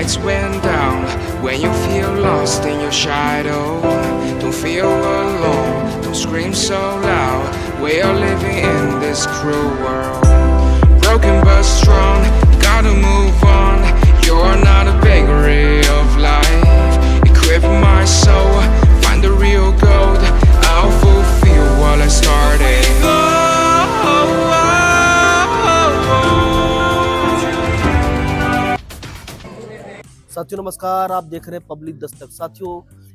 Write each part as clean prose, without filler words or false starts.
lights went down. When you feel lost in your shadow, don't feel alone, don't scream so loud. We are living in this cruel world, broken but strong, gotta move on. You're not a bakery of life. Equip my soul, find the real gold. I'll fulfill what I started. साथियों नमस्कार, आप देख रहे हैं public Dastak. साथियों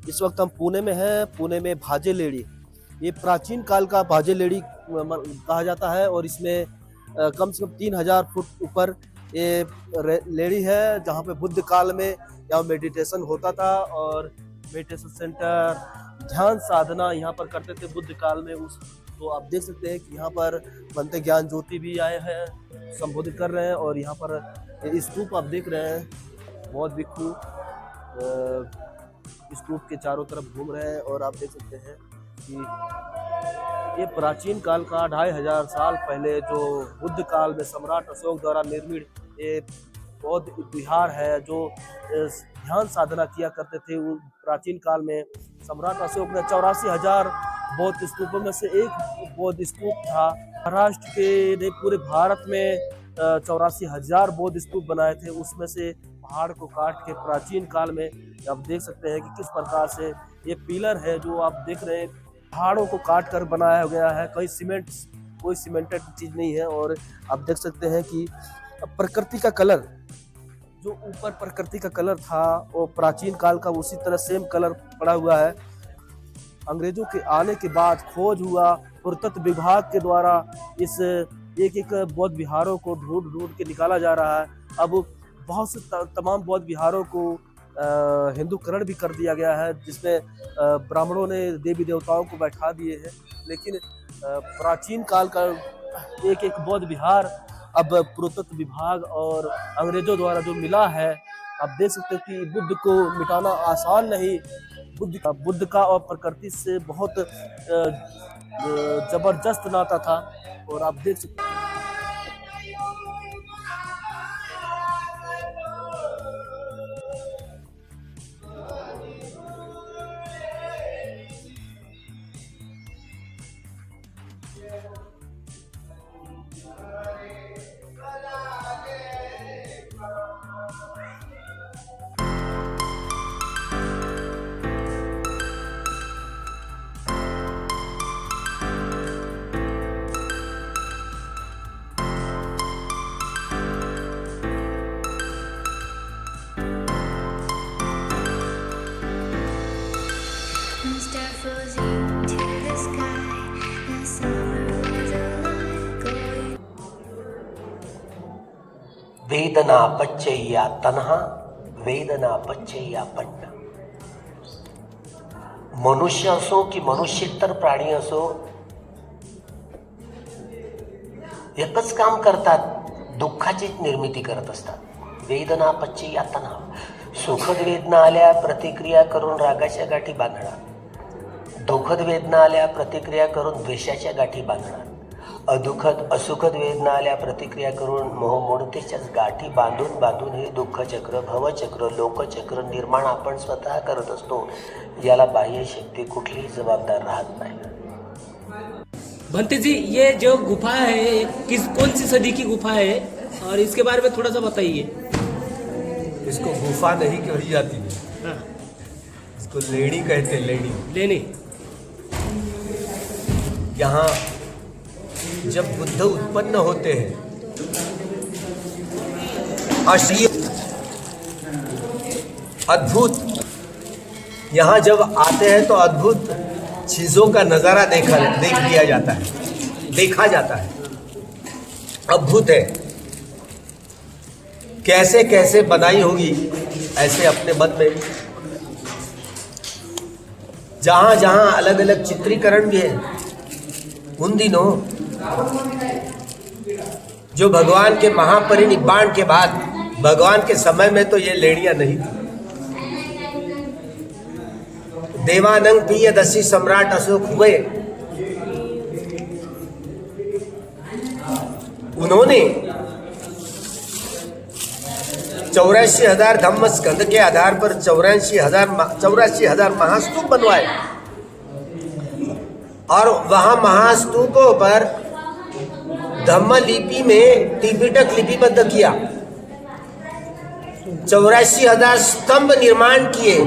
इस वक्त हम पुणे में हैं। पुणे में भाजे लेडी, ये प्राचीन काल का भाजे लेडी कहा जाता है और इसमें कम से कम 3000 फुट ऊपर ये लेडी है, जहाँ पे बुद्ध काल में यहाँ मेडिटेशन होता था और मेडिटेशन सेंटर, ध्यान साधना यहाँ पर करते थे बुद्ध काल में। उस तो आप देख सकते हैं कि यहाँ पर बनते ज्ञान ज्योति भी आए हैं, संबोधित कर रहे हैं। और यहाँ पर स्तूप आप देख रहे हैं, बहुत भिक्षु स्तूप के चारों तरफ घूम रहे हैं। और आप देख सकते हैं कि ये प्राचीन काल का 2500 साल पहले जो बुद्ध काल में सम्राट अशोक द्वारा निर्मित ये बौद्ध विहार है, जो ध्यान साधना किया करते थे। वो प्राचीन काल में सम्राट अशोक ने 84,000 बौद्ध स्तूपों में से एक बौद्ध स्तूप था। महाराष्ट्र के ने पूरे भारत में 84,000 बौद्ध स्तूप बनाए थे। उसमें से पहाड़ को काट के प्राचीन काल में आप देख सकते हैं कि किस प्रकार से ये पिलर है जो आप देख रहे हैं, पहाड़ों को काट कर बनाया गया है। कोई सीमेंटेड चीज नहीं है। और आप देख सकते हैं कि प्रकृति का कलर, जो ऊपर प्रकृति का कलर था वो प्राचीन काल का उसी तरह सेम कलर पड़ा हुआ है। अंग्रेजों के आने के बाद खोज हुआ, पुरातत्व विभाग के द्वारा इस एक बौद्ध विहारों को ढूंढ के निकाला जा रहा है। अब बहुत से तमाम बौद्ध विहारों को हिंदूकरण भी कर दिया गया है, जिसमें ब्राह्मणों ने देवी देवताओं को बैठा दिए हैं। लेकिन प्राचीन काल का एक बौद्ध विहार अब पुरातत्व विभाग और अंग्रेजों द्वारा जो मिला है, आप देख सकते हैं कि बुद्ध को मिटाना आसान नहीं। बुद्ध का और प्रकृति से बहुत जबरदस्त नाता था। और आप देख सकते हैं वेदना पच्चैया तन्हा, वेदना पच्चैया पन्ना। मनुष्य असो की मनुष्येतर प्राणी असो, एकच काम करतात, दुःखाचीच निर्मिती करत असतात। वेदना पच्चैया तन्हा, सुखद वेदना आल्या प्रतिक्रिया करून रागाच्या गाठी बांधणार, दुःखद वेदना आल्या प्रतिक्रिया करून द्वेषाच्या गाठी बांधणार, असुखद वेदना आल्या प्रतिक्रिया करून मोहमोडतेच्याच गाठी बांधून हे दुःखचक्र, भवचक्र, लोकचक्र निर्माण आपण स्वतः करत असतो। याला बाह्य शक्ती कुठलीही जबाबदार राहत नाही। भंते जी, ये जो गुफा है कौन सी सदी की गुफा है और इसके बारे में थोड़ा सा बताइए। इसको गुफा नहीं कही जाती है, हाँ। इसको लेणी कहते हैं। लेनी यहाँ जब बुद्ध उत्पन्न होते हैं, अद्भुत, यहाँ जब आते हैं तो अद्भुत चीजों का नजारा देखा जाता है। अद्भुत है, कैसे कैसे बनाई होगी ऐसे अपने मन में। जहाँ जहाँ अलग अलग चित्रीकरण भी है। उन दिनों जो भगवान के महापरिनिर्वाण के बाद, भगवान के समय में तो ये लेड़ियां नहीं थी। देवानंद प्रियदर्शी सम्राट अशोक हुए, उन्होंने 84,000 धम्म स्कंद के आधार पर 84,000 महास्तूप बनवाए और वहां महास्तूपों पर धम्म लिपि में त्रिपिटक लिपिबद्ध किया। 84,000 स्तंभ निर्माण किए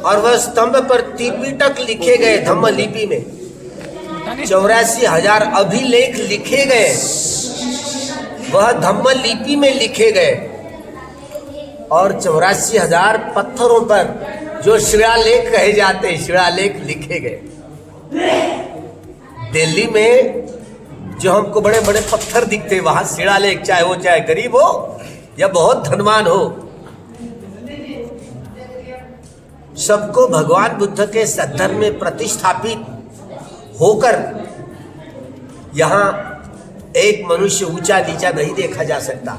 और वह स्तंभ पर त्रिपिटक लिखे गए धम्म लिपि में। 84,000 अभिलेख लिखे गए, वह धम्म लिपि में लिखे गए और 84,000 पत्थरों पर जो शिलालेख कहे जाते हैं, शिलालेख लिखे गए। दिल्ली में जो हमको बड़े बड़े पत्थर दिखते, वहां शिलालेख, चाहे गरीब हो या बहुत धनवान हो, सबको भगवान बुद्ध के सद्धर्म में प्रतिष्ठापित होकर यहाँ एक मनुष्य ऊंचा नीचा नहीं देखा जा सकता।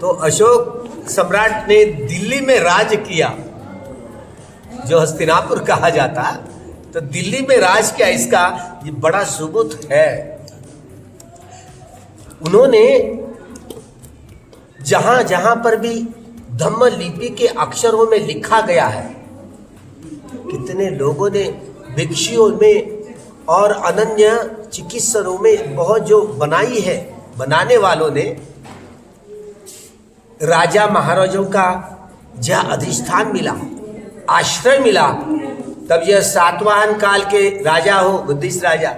तो अशोक सम्राट ने दिल्ली में राज किया, जो हस्तिनापुर कहा जाता, तो दिल्ली में राज किया, इसका ये बड़ा सबूत है। उन्होंने जहां जहां पर भी धम्म लिपि के अक्षरों में लिखा गया है, कितने लोगों ने, भिक्षुओं में और अनन्य चिकित्सकों में बहुत जो बनाई है, बनाने वालों ने राजा महाराजों का जहाँ अधिष्ठान मिला, आश्रय मिला, तब यह सातवाहन काल के राजा हो, बुद्धिस्ट राजा,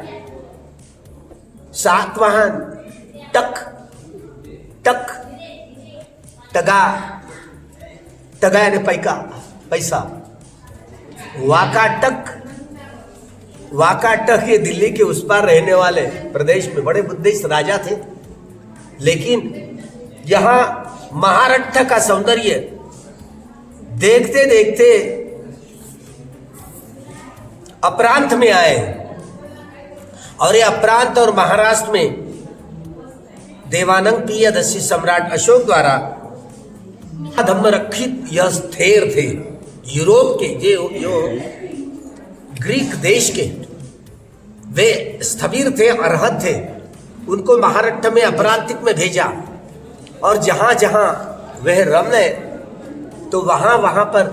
सातवाहन टगा यानी पैसा, वाकाटक ये दिल्ली के उस पार रहने वाले प्रदेश में बड़े बुद्धिस्ट राजा थे। लेकिन यहाँ महाराष्ट्र का सौंदर्य देखते देखते अपरांत में आए और ये अपरांत और महाराष्ट्र में देवानंद प्रियदर्शी सम्राट अशोक द्वारा धम्म रक्षित यह स्थिर थे। यूरोप के जो ग्रीक देश के वे स्थविर थे, अर्हत थे, उनको महाराष्ट्र में अपरांतिक में भेजा और जहां जहां वह रमने, तो वहां वहां पर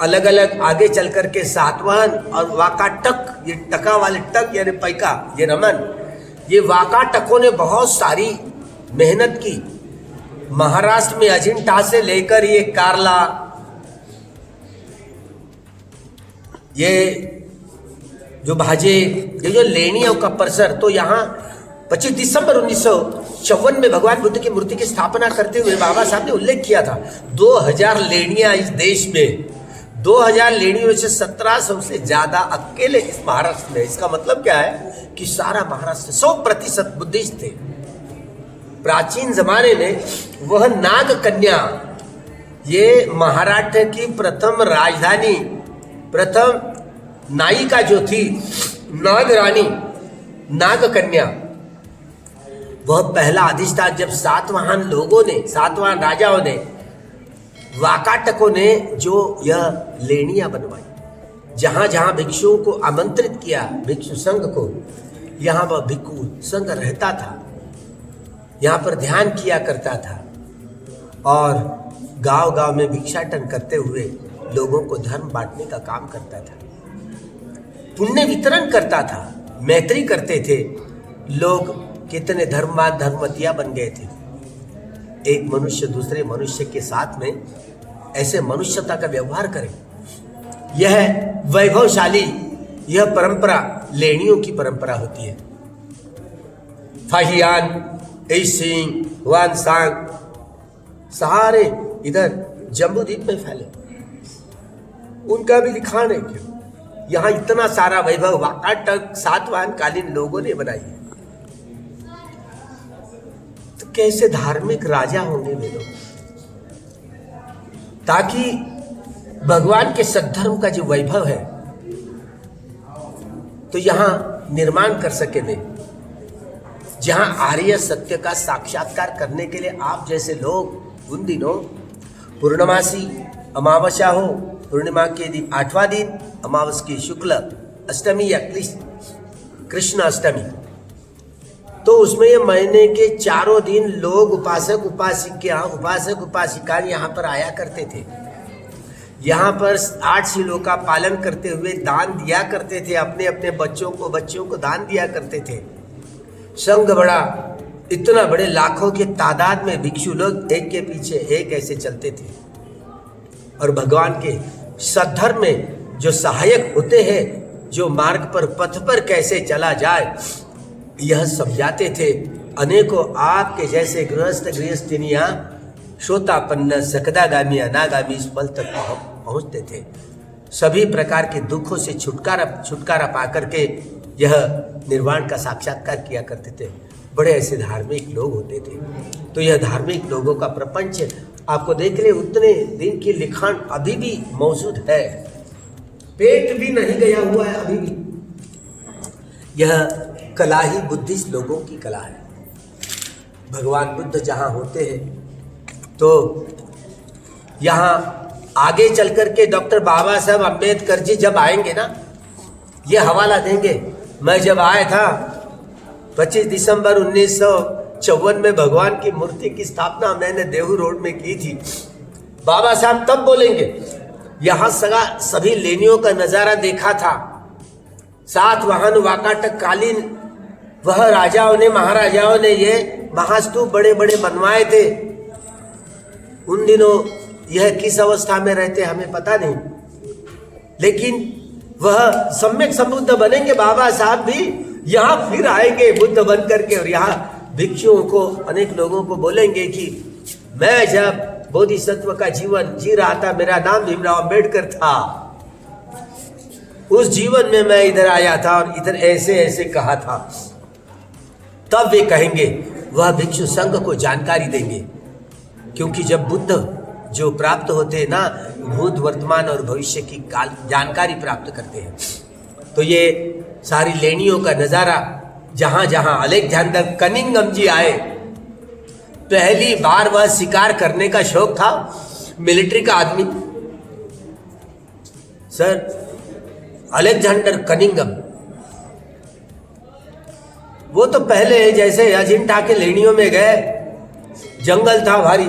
अलग अलग आगे चल करके सातवाहन और वाकाटक, ये टका वाले टक यानी पैका, ये रमन, ये वाकाटकों ने बहुत सारी मेहनत की। महाराष्ट्र में अजिंठा से लेकर ये कार्ला, ये जो भाजे, ये जो लेनियों का परिसर, तो यहाँ 25 दिसंबर 1954 में भगवान बुद्ध की मूर्ति की स्थापना करते हुए बाबा साहब ने उल्लेख किया था 2000 लेनियां इस देश में, 2000 लेनियों से 1700 से ज्यादा अकेले इस महाराष्ट्र में। इसका मतलब क्या है कि सारा महाराष्ट्र 100% बुद्धिस्ट थे। प्राचीन जमाने में वह नाग कन्या, ये महाराष्ट्र की प्रथम राजधानी, प्रथम नायिका जो थी, नाग रानी, नाग कन्या, वह पहला अधिष्ठान जब सातवाहन राजाओं ने, वाकाटकों ने जो यह लेनियां बनवाई, जहां जहां भिक्षुओं को आमंत्रित किया, भिक्षु संघ को, यहाँ वह भिक्षु संघ रहता था, यहाँ पर ध्यान किया करता था और गांव गांव में भिक्षाटन करते हुए लोगों को धर्म बांटने का काम करता था, पुण्य वितरण करता था, मैत्री करते थे। लोग कितने धर्मवान धर्मवतिया बन गए थे। एक मनुष्य दूसरे मनुष्य के साथ में ऐसे मनुष्यता का व्यवहार करे, यह वैभवशाली, यह परंपरा लेनियों की परंपरा होती है। फाहियान, एसिंग, वानसांग सारे इधर जम्बूद्वीप में फैले, उनका भी दिखाना है क्यों? यहाँ इतना सारा वैभव वाकाटक सातवाहन कालीन लोगों ने बनाई है, तो कैसे धार्मिक राजा होंगे वे लोग? ताकि भगवान के सद्धर्म का जो वैभव है तो यहाँ निर्माण कर सके वे, जहाँ आर्य सत्य का साक्षात्कार करने के लिए आप जैसे लोग उन दिनों पूर्णमासी अमावस्या हो, पूर्णिमा के दिन 8वां दिन, अमावस की शुक्ल अष्टमी या कृष्ण अष्टमी, तो उसमें ये महीने के 4 दिन लोग उपासक उपासिका यहाँ पर आया करते थे। यहाँ पर 8 शीलों का पालन करते हुए दान दिया करते थे, अपने अपने बच्चों को दान दिया करते थे। संघ बड़ा, इतना बड़े लाखों के तादाद में भिक्षु लोग एक के पीछे एक ऐसे चलते थे और भगवान के सद्धर्म में जो सहायक होते हैं, जो मार्ग पर पथ पर कैसे चला जाए यह समझाते थे। अनेकों आपके जैसे गृहस्थिनियाँ श्रोतापन्न सकदागामी अनागामी इस पल तक पहुँचते थे। सभी प्रकार के दुखों से छुटकारा पा करके यह निर्वाण का साक्षात्कार किया करते थे। बड़े ऐसे धार्मिक लोग होते थे। तो यह धार्मिक लोगों का प्रपंच आपको देख ले, उतने दिन की लिखान अभी भी मौजूद है, पेट भी नहीं गया हुआ है अभी भी। यह कला ही बुद्धिस्ट लोगों की कला है। भगवान बुद्ध जहाँ होते हैं तो यहाँ आगे चल कर के डॉक्टर बाबा साहब अम्बेडकर जी जब आएंगे ना, ये हवाला देंगे। मैं जब आया था 25 दिसंबर 1954 में भगवान की मूर्ति की स्थापना मैंने देहू रोड में की थी। बाबा साहब तब बोलेंगे यहाँ सभी लेनियों का नजारा देखा था, 7 वाहन वाकाटक कालीन वह राजाओं ने महाराजाओं ने ये महास्तूप बड़े बड़े बनवाए थे। उन दिनों यह किस अवस्था में रहते हमें पता नहीं, लेकिन वह सम्यक संबुद्ध बनेंगे बाबा साहब भी, यहाँ फिर आएंगे बुद्ध बन करके और यहाँ भिक्षुओं को, अनेक लोगों को बोलेंगे कि मैं जब बोधिसत्व का जीवन जी रहा था, मेरा नाम भीमराव अंबेडकर था, उस जीवन में मैं इधर आया था और इधर ऐसे ऐसे कहा था। तब वे कहेंगे, वह भिक्षु संघ को जानकारी देंगे। क्योंकि जब बुद्ध जो प्राप्त होते हैं ना, भूत वर्तमान और भविष्य की जानकारी प्राप्त करते हैं। तो ये सारी लेनियों का नज़ारा, जहाँ जहाँ अलेक्जेंडर कनिंघम जी आए, पहली बार वह शिकार करने का शौक था, मिलिट्री का आदमी सर अलेक्जेंडर कनिंघम, वो तो पहले जैसे अजिंठा के लेनियों में गए, जंगल था भारी,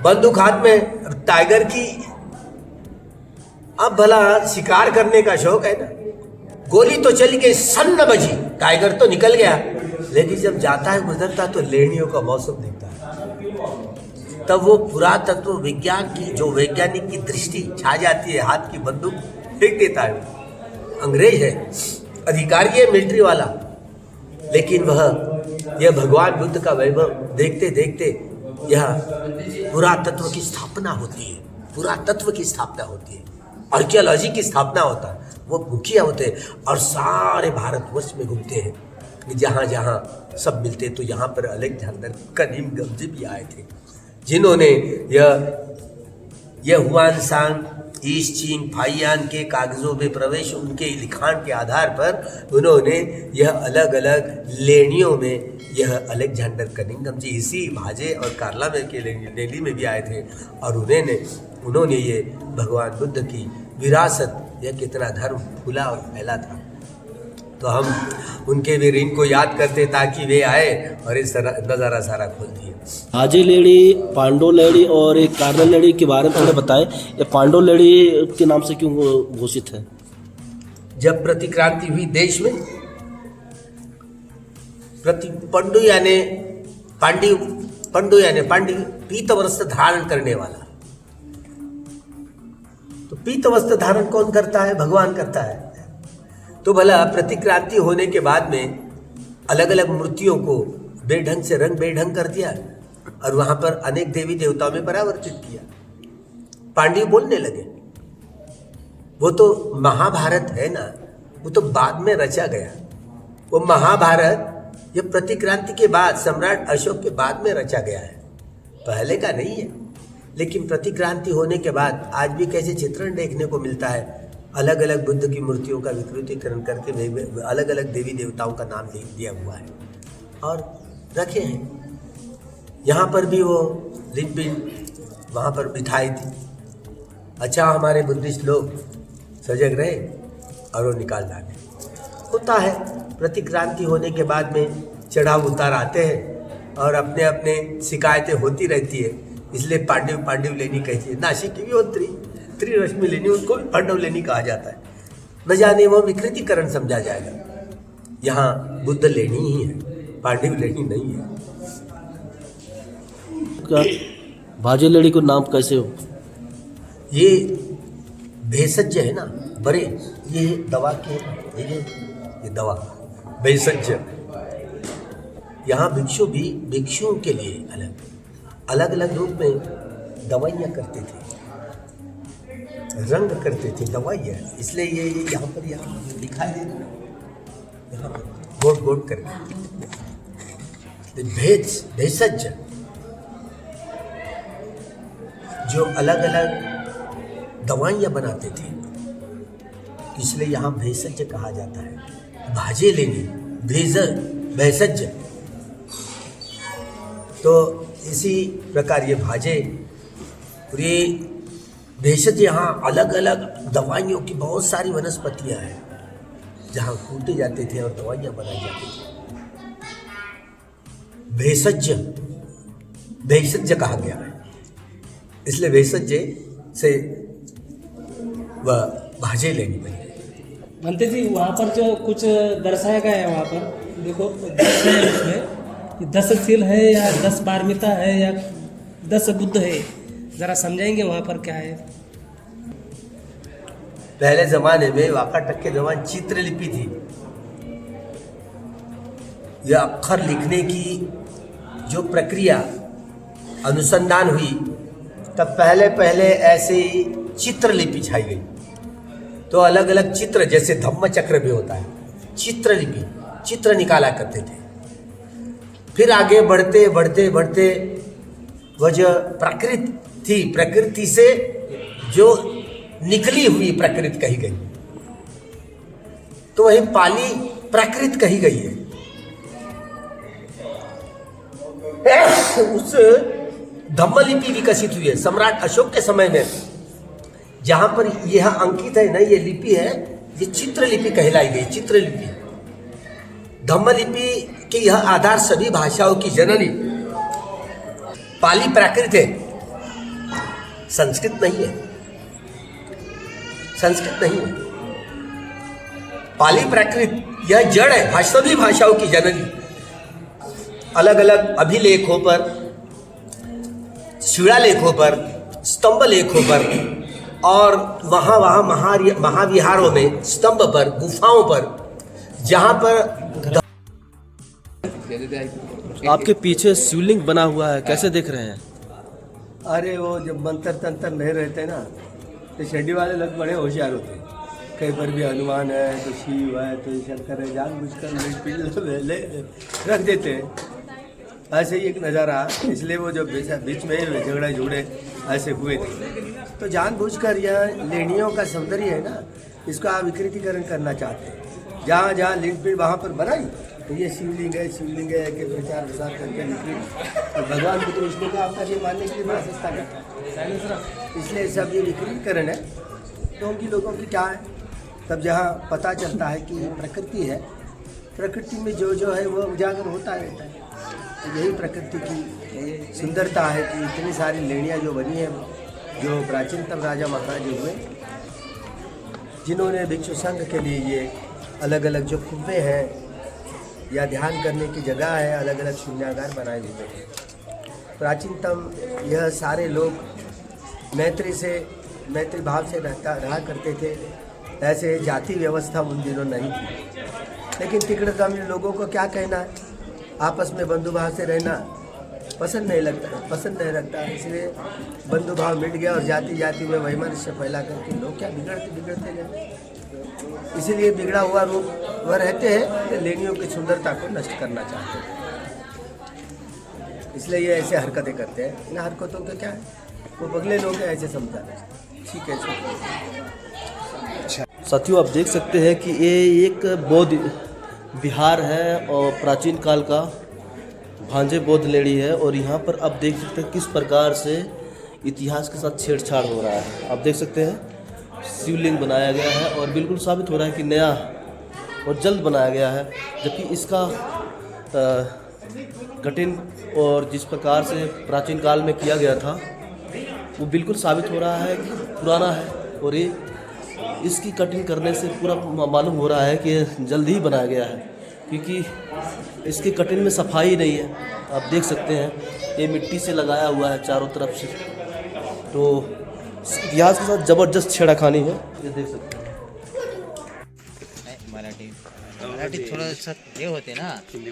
बंदूक हाथ में, टाइगर की अब भला शिकार करने का शौक है ना। गोली तो चली गई, सन्न बजी, टाइगर तो निकल गया, लेकिन जब जाता है गुजरता तो लेनियों का मौसम दिखता है। तब वो पुरातत्व विज्ञान की जो वैज्ञानिक की दृष्टि छा जाती है, हाथ की बंदूक फेंक देता है। अंग्रेज है, अधिकारी है, मिलिट्री वाला, लेकिन वह यह भगवान बुद्ध का वैभव देखते देखते यह पुरातत्व की स्थापना होती है, पुरातत्व की स्थापना होती है, आर्कियोलॉजी की स्थापना होता है। वो मुखिया होते हैं और सारे भारतवर्ष में घूमते हैं, जहाँ जहाँ सब मिलते। तो यहाँ पर अलेक्जेंडर कनिंघम जी भी आए थे, जिन्होंने यह हुआन सांग, ईस्ट चीन, फाइयान के कागजों में प्रवेश, उनके लिखान के आधार पर उन्होंने यह अलग अलग लेनियों में यह अलेक्जेंडर कनिंघम जी इसी भाजे और कार्ला में के लेनी में भी आए थे और उन्होंने ये भगवान बुद्ध की विरासत, यह कितना धर्म फूला और फैला था। तो हम उनके भी ऋण को याद करते ताकि वे आए और इस नज़ारा सारा खोल दिए। हाजे लेडी, पांडो लेडी और एक कार्नल लेडी के बारे में थोड़ा बताएं। ये पांडो लेडी के नाम से क्यों घोषित है? जब प्रतिक्रांति हुई देश में, पंडु यानी पांडी पीत वस्त्र धारण करने वाला। तो पीत वस्त्र धारण कौन करता है? भगवान करता है। तो भला प्रतिक्रांति होने के बाद में अलग अलग मूर्तियों को बेढंग से रंग बेढंग कर दिया और वहां पर अनेक देवी देवताओं में परावर्तित किया। पांडव बोलने लगे, वो तो महाभारत है ना, वो तो बाद में रचा गया। वो महाभारत ये प्रतिक्रांति के बाद, सम्राट अशोक के बाद में रचा गया है, पहले का नहीं है। लेकिन प्रतिक्रांति होने के बाद आज भी कैसे चित्रण देखने को मिलता है, अलग अलग बुद्ध की मूर्तियों का विकृतीकरण करके अलग अलग देवी देवताओं का नाम दिया हुआ है और रखे हैं। यहाँ पर भी वो लिपिंड वहाँ पर बिठाई थी। अच्छा, हमारे बुद्धिस्ट लोग सजग रहे और वो निकाल डाले। होता है प्रतिक्रांति होने के बाद में चढ़ाव उतार आते हैं और अपने अपने शिकायतें होती रहती है, इसलिए पांडव पांडव लेनी कहती है। नासिक की भी वो त्रिरश्मि लेनी, उनको भी पांडव लेनी कहा जाता है। न जाने वो विकृतिकरण समझा जाएगा। यहाँ बुद्ध लेनी ही है, पांडव लेनी नहीं है। क्या भाजे लेडी को नाम कैसे हो? ये भेषज है ना, बड़े ये दवा के ये दवा भेषज। यहाँ भिक्षु भी भिक्षुओं के लिए अलग अलग रूप में दवाइयाँ करते थे, रंग करते थे दवाइयाँ, इसलिए ये यहाँ पर यहाँ दिखाई दे रहा है, यहाँ पर गोट गोट करके भेषज जो अलग अलग दवाइयाँ बनाते थे, इसलिए यहाँ भेषज कहा जाता है। भाजे लेनी भेषज, तो इसी प्रकार ये भाजे और ये भेषज यहाँ अलग अलग दवाइयों की बहुत सारी वनस्पतियाँ हैं जहाँ कूटे जाते थे और दवाइयाँ बनाई जाती थी। भेषज कहा गया है, इसलिए भेषज से वह भाजे लेनी पड़ी। बनते जी वहाँ पर जो कुछ दर्शाया गया है, वहाँ पर देखो 10 है उसमें, 10 शील है या 10 पारमिता है या 10 बुद्ध है, जरा समझाएंगे वहाँ पर क्या है? पहले जमाने में वाकाटक के दौरान चित्रलिपि थी। यह अक्षर लिखने की जो प्रक्रिया अनुसंधान हुई, तब पहले ऐसे ही चित्रलिपि छाई गई। तो अलग अलग चित्र, जैसे धम्म चक्र भी होता है, चित्रलिपि, चित्र निकाला करते थे। फिर आगे बढ़ते बढ़ते बढ़ते वह जो प्रकृति थी, प्रकृति से जो निकली हुई प्रकृति कही गई, तो वही पाली प्राकृत कही गई है। उस धम्मलिपि विकसित हुई है सम्राट अशोक के समय में। जहां पर यह अंकित है ना, ये लिपि है, ये चित्रलिपि कहलाई गई। चित्रलिपि धम्मलिपि के यह आधार सभी भाषाओं की जननी पाली प्राकृत है, संस्कृत नहीं है। संस्कृत नहीं है, पाली प्राकृत यह जड़ है, सभी भाषाओं की जननी। अलग अलग अभिलेखों पर, शिलालेखों पर, स्तंभ लेखों पर और वहाँ महाविहारों में स्तंभ पर, गुफाओं पर, जहाँ पर आपके पीछे शिवलिंग बना हुआ है, कैसे देख रहे हैं? अरे वो जब मंत्र तंत्र नहीं रहते ना, तो शेडी वाले लोग बड़े होशियार होते हैं। कहीं पर भी हनुमान है तो शिव है तो शंकर है, जानबूझकर रख देते हैं। ऐसे ही एक नज़ारा, इसलिए वो जो बीच में झगड़े झूड़े ऐसे हुए थे, तो जानबूझकर यह लेनियों का सौंदर्य है ना, इसका विकृतिकरण करना चाहते हैं। जहाँ जहाँ लिंग पीढ़ वहाँ पर बनाई, तो ये शिवलिंग है के प्रचार प्रसार करके निकली। और भगवान को तो विष्णु का अवतार ये मानने के लिए बड़ा सस्ता करता है, इसलिए सब ये विकृतिकरण है। तो उनकी लोगों की क्या है, तब जहाँ पता चलता है कि प्रकृति है, प्रकृति में जो है वो उजागर होता रहता है। तो यही प्रकृति की सुंदरता है कि इतनी सारी लेनियाँ जो बनी है, जो प्राचीनतम राजा महाराज हुए, जिन्होंने भिक्षु संघ के लिए ये अलग अलग जो कुएं हैं या ध्यान करने की जगह है, अलग अलग शून्यागार बनाए हुए हैं। प्राचीनतम यह सारे लोग मैत्री भाव से रहा करते थे। ऐसे जाति व्यवस्था उन दिनों नहीं थी, लेकिन तिकड़े तमिल लोगों को क्या कहना है, आपस में बंधु भाव से रहना पसंद नहीं लगता, इसलिए बंधु भाव मिट गया और जाति जाति में वैमनस्य फैला करके लोग क्या बिगड़ते गए। इसीलिए बिगड़ा हुआ रूप वह रहते हैं, तो लेनियों की सुंदरता को नष्ट करना चाहते हैं, इसलिए ये ऐसे हरकतें करते हैं। इन हरकतों के क्या है, वो पगले लोग हैं, ऐसे समझाना। ठीक है। साथियों, आप देख सकते हैं कि ये एक बौद्ध विहार है और प्राचीन काल का भांजे बौद्ध लेडी है, और यहाँ पर आप देख सकते हैं किस प्रकार से इतिहास के साथ छेड़छाड़ हो रहा है। आप देख सकते हैं शिवलिंग बनाया गया है और बिल्कुल साबित हो रहा है कि नया और जल्द बनाया गया है, जबकि इसका कठिन और जिस प्रकार से प्राचीन काल में किया गया था वो बिल्कुल साबित हो रहा है कि पुराना है, और ये इसकी कटिंग करने से पूरा मालूम हो रहा है कि ये जल्दी ही बनाया गया है, क्योंकि इसकी कटिंग में सफाई नहीं है। आप देख सकते हैं ये मिट्टी से लगाया हुआ है चारों तरफ से, तो इतिहास के साथ ज़बरदस्त छेड़खानी है, ये देख सकते हैं। मराठी थोडंसं हे होते ना हिंदी